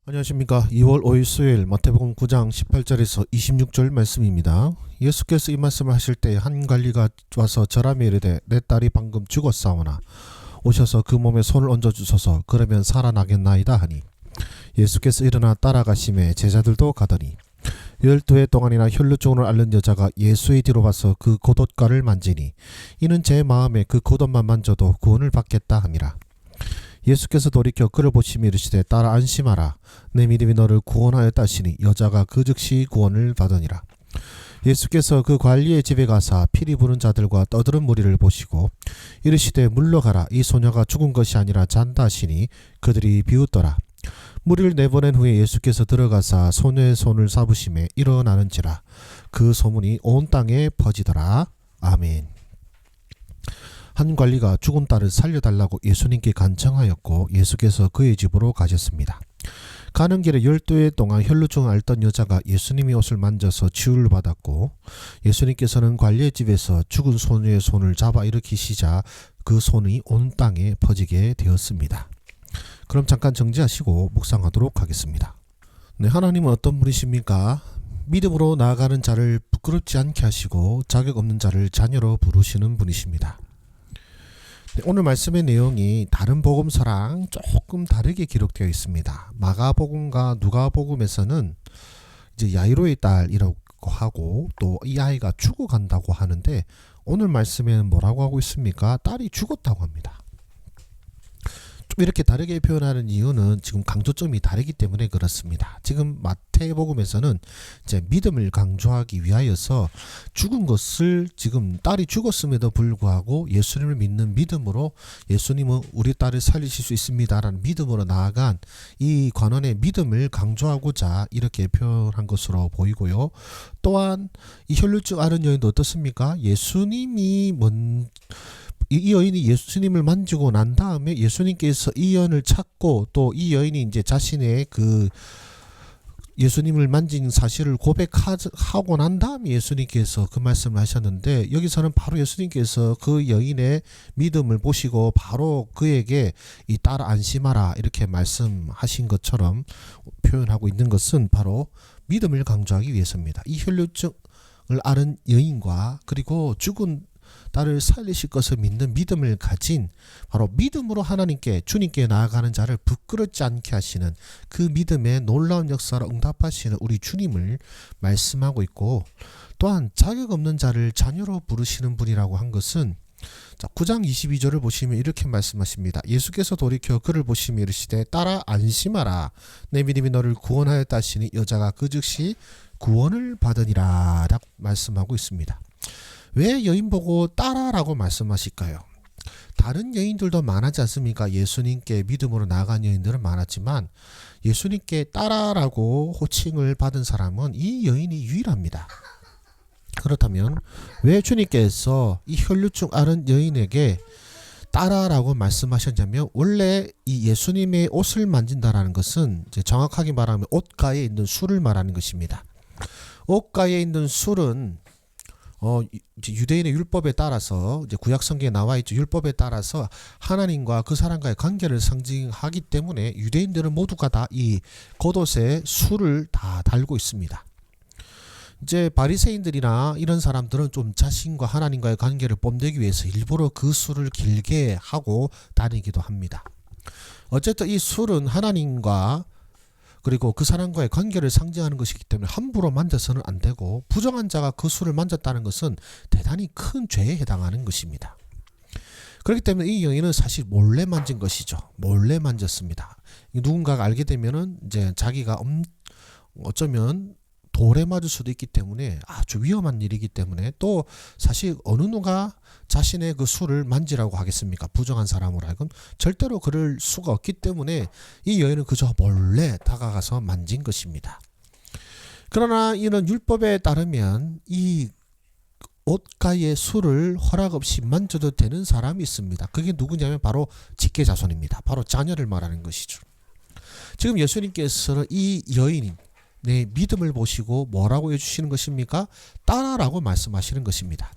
안녕하십니까. 2월 5일 수요일 마태복음 9장 18절에서 26절 말씀입니다. 예수께서 이 말씀을 하실 때 한 관리가 와서 절하며 이르되 내 딸이 방금 죽었사오나 오셔서 그 몸에 손을 얹어주소서. 그러면 살아나겠나이다 하니 예수께서 일어나 따라가심에 제자들도 가더니 12해 동안이나 혈루증을 앓는 여자가 예수의 뒤로 와서 그 겉옷가를 만지니 이는 제 마음에 그 겉옷만 만져도 구원을 받겠다 함이라. 예수께서 돌이켜 그를 보시며 이르시되 딸아 안심하라 내 믿음이 너를 구원하였다 하시니 여자가 그 즉시 구원을 받으니라. 예수께서 그 관리의 집에 가사 피리 부는 자들과 떠드는 무리를 보시고 이르시되 물러가라 이 소녀가 죽은 것이 아니라 잔다 하시니 그들이 비웃더라. 무리를 내보낸 후에 예수께서 들어가사 소녀의 손을 잡으심에 일어나는지라. 그 소문이 온 땅에 퍼지더라. 아멘. 한 관리가 죽은 딸을 살려달라고 예수님께 간청하였고 예수께서 그의 집으로 가셨습니다. 가는 길에 12해 동안 혈루증을 앓던 여자가 예수님의 옷을 만져서 치유를 받았고 예수님께서는 관리의 집에서 죽은 소녀의 손을 잡아 일으키시자 그 손이 온 땅에 퍼지게 되었습니다. 그럼 잠깐 정지하시고 묵상하도록 하겠습니다. 네, 하나님은 어떤 분이십니까? 믿음으로 나아가는 자를 부끄럽지 않게 하시고 자격 없는 자를 자녀로 부르시는 분이십니다. 오늘 말씀의 내용이 다른 복음서랑 조금 다르게 기록되어 있습니다. 마가복음과 누가복음에서는 이제 야이로의 딸이라고 하고 또 이 아이가 죽어간다고 하는데 오늘 말씀에는 뭐라고 하고 있습니까? 딸이 죽었다고 합니다. 좀 이렇게 다르게 표현하는 이유는 지금 강조점이 다르기 때문에 그렇습니다. 지금 마태복음에서는 이제 믿음을 강조하기 위하여서 죽은 것을 지금 딸이 죽었음에도 불구하고 예수님을 믿는 믿음으로 예수님은 우리 딸을 살리실 수 있습니다라는 믿음으로 나아간 이 관원의 믿음을 강조하고자 이렇게 표현한 것으로 보이고요. 또한 이 혈루증 앓은 여인도 어떻습니까? 예수님이 이 여인이 예수님을 만지고 난 다음에 예수님께서 이 여인을 찾고 또 이 여인이 이제 자신의 그 예수님을 만진 사실을 고백하고 난 다음에 예수님께서 그 말씀을 하셨는데 여기서는 바로 예수님께서 그 여인의 믿음을 보시고 바로 그에게 이 딸 안심하라 이렇게 말씀하신 것처럼 표현하고 있는 것은 바로 믿음을 강조하기 위해서입니다. 이 혈루증을 앓은 여인과 그리고 죽은 딸을 살리실 것을 믿는 믿음을 가진 바로 믿음으로 하나님께 주님께 나아가는 자를 부끄럽지 않게 하시는 그 믿음의 놀라운 역사로 응답하시는 우리 주님을 말씀하고 있고 또한 자격 없는 자를 자녀로 부르시는 분이라고 한 것은 9장 22절을 보시면 이렇게 말씀하십니다. 예수께서 돌이켜 그를 보시며 이르시되 딸아 안심하라 내 믿음이 너를 구원하였다 하시니 여자가 그 즉시 구원을 받으니라 라고 말씀하고 있습니다. 왜 여인 보고 딸아라고 말씀하실까요? 다른 여인들도 많았지 않습니까? 예수님께 믿음으로 나아간 여인들은 많았지만 예수님께 딸아라고 호칭을 받은 사람은 이 여인이 유일합니다. 그렇다면 왜 주님께서 이 혈루증 앓은 여인에게 딸아라고 말씀하셨냐면 원래 이 예수님의 옷을 만진다라는 것은 이제 정확하게 말하면 옷가에 있는 술을 말하는 것입니다. 옷가에 있는 술은 이제 유대인의 율법에 따라서 이제 구약 성경에 나와 있죠. 율법에 따라서 하나님과 그 사람과의 관계를 상징하기 때문에 유대인들은 모두가 다 이 겉옷에 술을 다 달고 있습니다. 이제 바리새인들이나 이런 사람들은 좀 자신과 하나님과의 관계를 뽐내기 위해서 일부러 그 술을 길게 하고 다니기도 합니다. 어쨌든 이 술은 하나님과 그리고 그 사람과의 관계를 상징하는 것이기 때문에 함부로 만져서는 안 되고 부정한 자가 그 술을 만졌다는 것은 대단히 큰 죄에 해당하는 것입니다. 그렇기 때문에 이 여인은 사실 몰래 만진 것이죠. 몰래 만졌습니다. 누군가가 알게 되면은 이제 자기가 어쩌면 돌에 맞을 수도 있기 때문에 아주 위험한 일이기 때문에 또 사실 어느 누가 자신의 그 술을 만지라고 하겠습니까? 부정한 사람으로 하여금 절대로 그럴 수가 없기 때문에 이 여인은 그저 몰래 다가가서 만진 것입니다. 그러나 이런 율법에 따르면 이 옷가의 술을 허락 없이 만져도 되는 사람이 있습니다. 그게 누구냐면 바로 직계자손입니다. 바로 자녀를 말하는 것이죠. 지금 예수님께서는 이 여인이 내 믿음을 보시고 뭐라고 해주시는 것입니까? 딸아라고 말씀하시는 것입니다.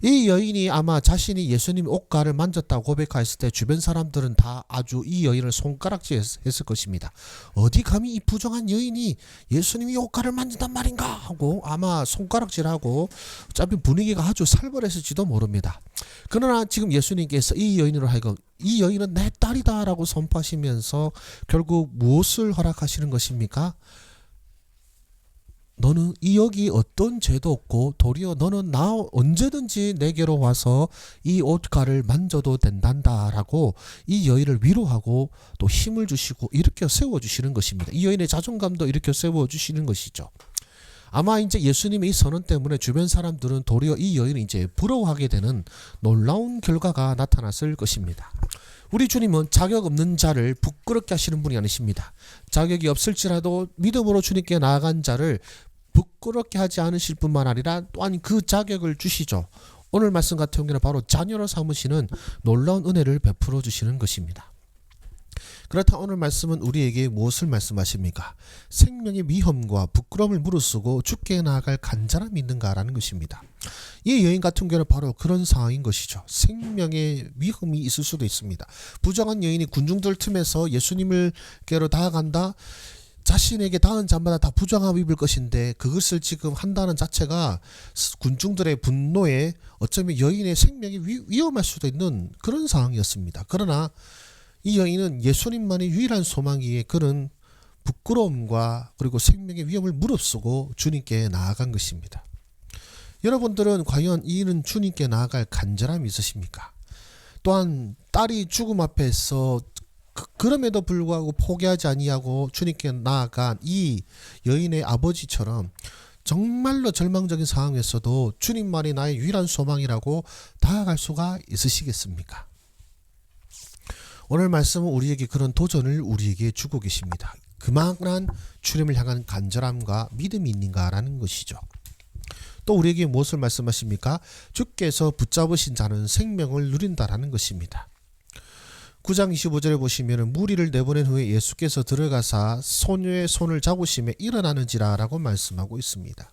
이 여인이 아마 자신이 예수님 옷가를 만졌다고 고백했을 때 주변 사람들은 다 아주 이 여인을 손가락질했을 것입니다. 어디 감히 이 부정한 여인이 예수님이 옷가를 만진단 말인가 하고 아마 손가락질하고 어차피 분위기가 아주 살벌했을지도 모릅니다. 그러나 지금 예수님께서 이 여인으로 하여금 이 여인은 내 딸이다 라고 선포하시면서 결국 무엇을 허락하시는 것입니까? 너는 이 여기 어떤 죄도 없고 도리어 너는 나 언제든지 내게로 와서 이 옷가를 만져도 된단다 라고 이 여인을 위로하고 또 힘을 주시고 일으켜 세워주시는 것입니다. 이 여인의 자존감도 일으켜 세워주시는 것이죠. 아마 이제 예수님의 이 선언 때문에 주변 사람들은 도리어 이 여인을 이제 부러워하게 되는 놀라운 결과가 나타났을 것입니다. 우리 주님은 자격 없는 자를 부끄럽게 하시는 분이 아니십니다. 자격이 없을지라도 믿음으로 주님께 나아간 자를 부끄럽게 하지 않으실 뿐만 아니라 또한 그 자격을 주시죠. 오늘 말씀 같은 경우는 바로 자녀로 삼으시는 놀라운 은혜를 베풀어 주시는 것입니다. 그렇다 오늘 말씀은 우리에게 무엇을 말씀하십니까? 생명의 위험과 부끄러움을 무릅쓰고 주께 나아갈 간절함이 있는가라는 것입니다. 이 여인 같은 경우는 바로 그런 상황인 것이죠. 생명의 위험이 있을 수도 있습니다. 부정한 여인이 군중들 틈에서 예수님을께로 다가간다. 자신에게 닿은 자마다 다 부정함을 입을 것인데 그것을 지금 한다는 자체가 군중들의 분노에 어쩌면 여인의 생명이 위험할 수도 있는 그런 상황이었습니다. 그러나 이 여인은 예수님만이 유일한 소망이기에 그런 부끄러움과 그리고 생명의 위험을 무릅쓰고 주님께 나아간 것입니다. 여러분들은 과연 이는 주님께 나아갈 간절함이 있으십니까? 또한 딸이 죽음 앞에서 그럼에도 불구하고 포기하지 아니하고 주님께 나아간 이 여인의 아버지처럼 정말로 절망적인 상황에서도 주님만이 나의 유일한 소망이라고 다가갈 수가 있으시겠습니까? 오늘 말씀은 우리에게 그런 도전을 우리에게 주고 계십니다. 그만한 주님을 향한 간절함과 믿음이 있는가라는 것이죠. 또 우리에게 무엇을 말씀하십니까? 주께서 붙잡으신 자는 생명을 누린다라는 것입니다. 9장 25절에 보시면 무리를 내보낸 후에 예수께서 들어가사 소녀의 손을 잡으심에 일어나는지라 라고 말씀하고 있습니다.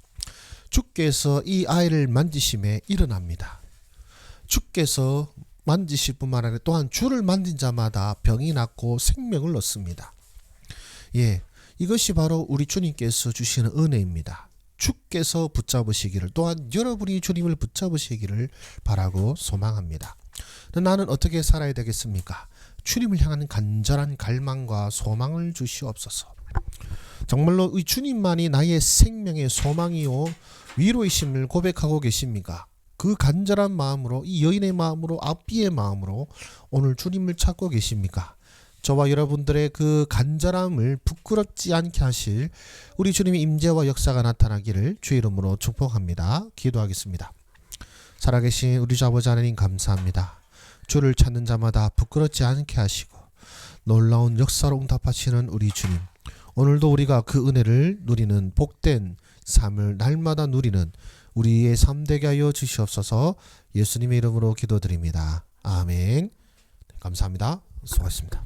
주께서 이 아이를 만지심에 일어납니다. 주께서 만지실 뿐만 아니라 또한 주를 만진 자마다 병이 낫고 생명을 얻습니다. 이것이 바로 우리 주님께서 주시는 은혜입니다. 주께서 붙잡으시기를 또한 여러분이 주님을 붙잡으시기를 바라고 소망합니다. 나는 어떻게 살아야 되겠습니까? 주님을 향하는 간절한 갈망과 소망을 주시옵소서. 정말로 이 주님만이 나의 생명의 소망이요 위로이심을 고백하고 계십니까? 그 간절한 마음으로 이 여인의 마음으로 아비의 마음으로 오늘 주님을 찾고 계십니까? 저와 여러분들의 그 간절함을 부끄럽지 않게 하실 우리 주님의 임재와 역사가 나타나기를 주의 이름으로 축복합니다. 기도하겠습니다. 살아계신 우리 주 아버지 하나님 감사합니다. 주를 찾는 자마다 부끄럽지 않게 하시고 놀라운 역사로 응답하시는 우리 주님, 오늘도 우리가 그 은혜를 누리는 복된 삶을 날마다 누리는 우리의 삶 되게 하여 주시옵소서. 예수님의 이름으로 기도드립니다. 아멘. 감사합니다. 수고하셨습니다.